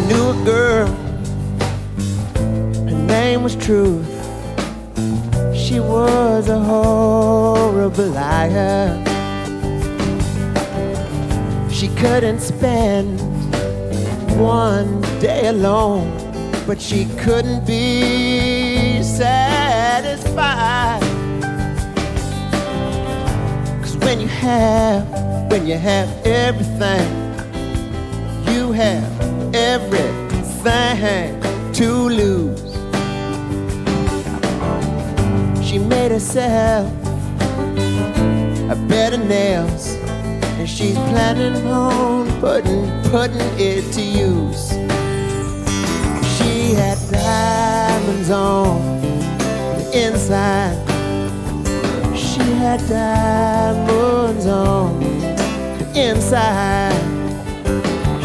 knew a girl, her name was Truth. She was a horrible liar. She couldn't spend one day alone, but she couldn't be satisfied. 'Cause when you have everything, you have everything to lose. She made herself a bed of nails, and she's planning on putting it to use. She had diamonds on the inside. She had diamonds on the inside.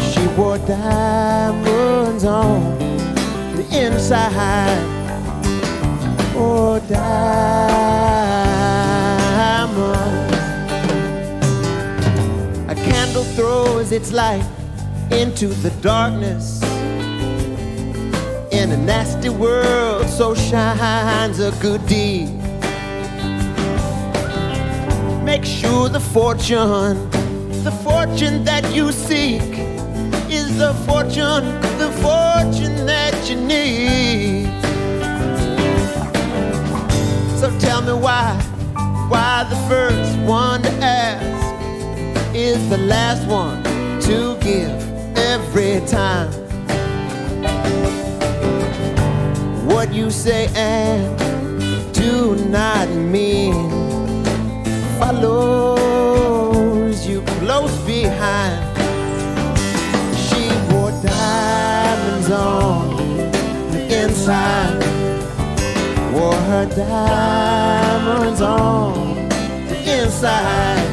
She wore diamonds on the inside. Oh, diamonds. A candle throws its light into the darkness. In a nasty world, so shines a good deed. Make sure the fortune that you seek is the fortune that you need. So tell me why the first one to ask is the last one to give every time. What you say and do not mean follows you close behind. She wore diamonds on the inside. Wore her diamonds on the inside.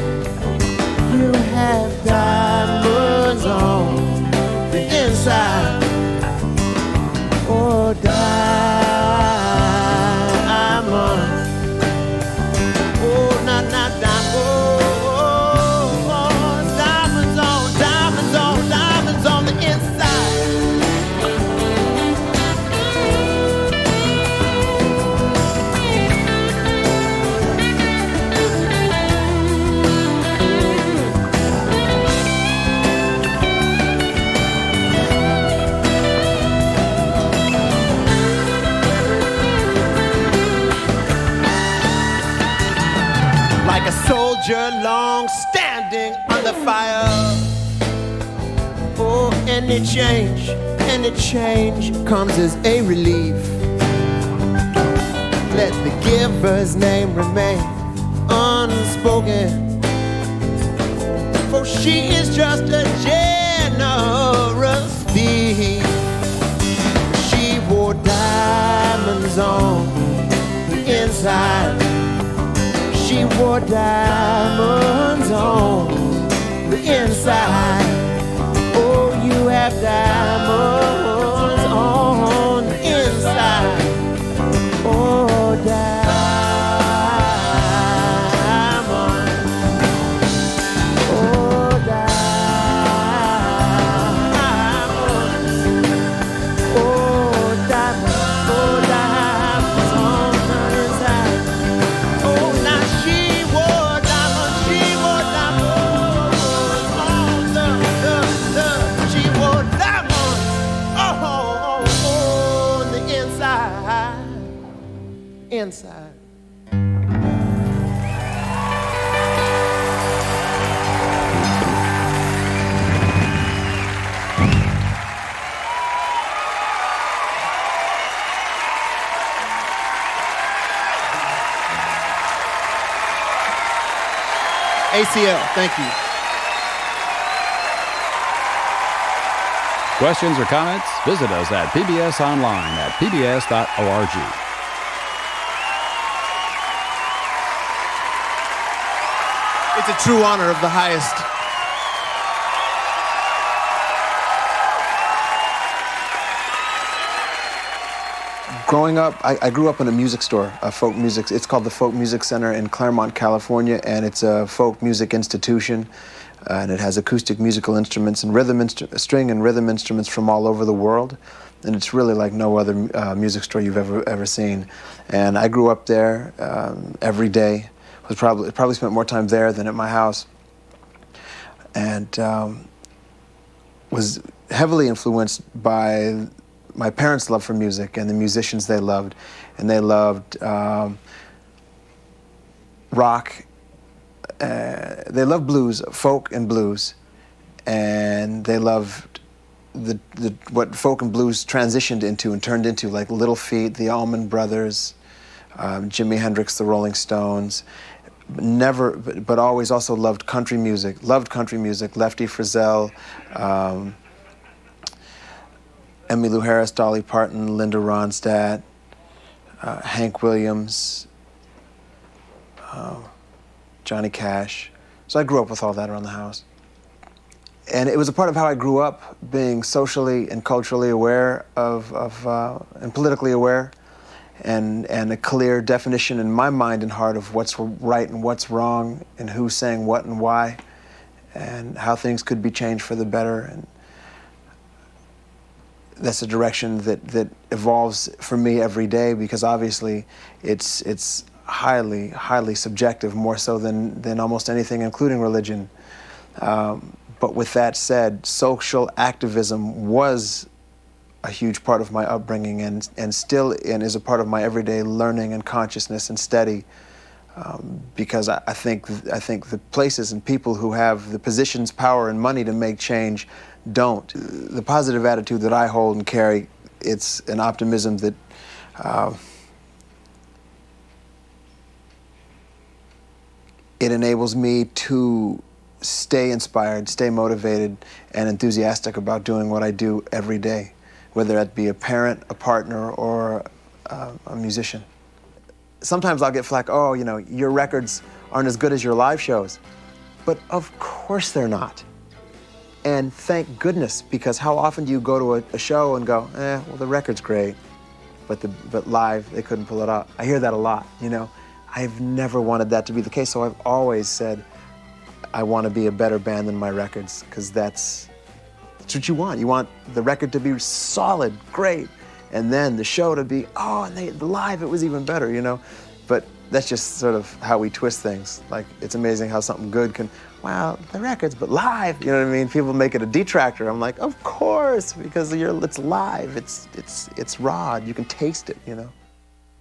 You have diamonds on the inside. Oh, diamonds. Oh, not diamonds. Oh, diamonds on the inside. Like a soldier long standing under fire. Oh, any change comes as a relief. Let the giver's name remain unspoken, for she is just a generous thief. She wore diamonds on the inside. She wore diamonds on the inside. Oh, you have diamonds on the inside. Oh, diamonds. Oh, diamonds. Oh, diamonds. Oh, diamonds on the inside. Oh, now she wore diamonds on she wore diamonds on the inside. ACL, thank you. Questions or comments? Visit us at PBS online at pbs.org. It's a true honor of the highest. Growing up, I grew up in a music store, folk music. It's called the Folk Music Center in Claremont, California, and it's a folk music institution. and it has acoustic musical instruments and string and rhythm instruments from all over the world. And it's really like no other music store you've ever seen. And I grew up there every day. Probably spent more time there than at my house. And was heavily influenced by my parents' love for music and the musicians they loved. And they loved rock. They loved blues, folk and blues. And they loved what folk and blues transitioned into and turned into, like Little Feat, the Allman Brothers, Jimi Hendrix, the Rolling Stones. But always also loved country music. Lefty Frizzell, Emmylou Harris, Dolly Parton, Linda Ronstadt, Hank Williams, Johnny Cash. So I grew up with all that around the house. And it was a part of how I grew up, being socially and culturally aware and politically aware, and a clear definition in my mind and heart of what's right and what's wrong, and who's saying what and why, and how things could be changed for the better. And that's a direction that evolves for me every day, because obviously it's highly subjective, more so than almost anything, including religion. But with that said, social activism was a huge part of my upbringing, and still is a part of my everyday learning and consciousness and study, because I think the places and people who have the positions, power, and money to make change don't. The positive attitude that I hold and carry, it's an optimism that it enables me to stay inspired, stay motivated, and enthusiastic about doing what I do every day, whether that be a parent, a partner, or a musician. Sometimes I'll get flack, oh, you know, your records aren't as good as your live shows. But of course they're not. And thank goodness, because how often do you go to a show and go, well, the record's great, but live, they couldn't pull it off. I hear that a lot, you know. I've never wanted that to be the case, so I've always said, I want to be a better band than my records, because that's what you want. You want the record to be solid, great, and then the show to be, oh, and the live, it was even better, you know? But that's just sort of how we twist things. Like, it's amazing how something good can, wow, the records, but live, you know what I mean? People make it a detractor. I'm like, of course, because it's live, it's raw, you can taste it, you know?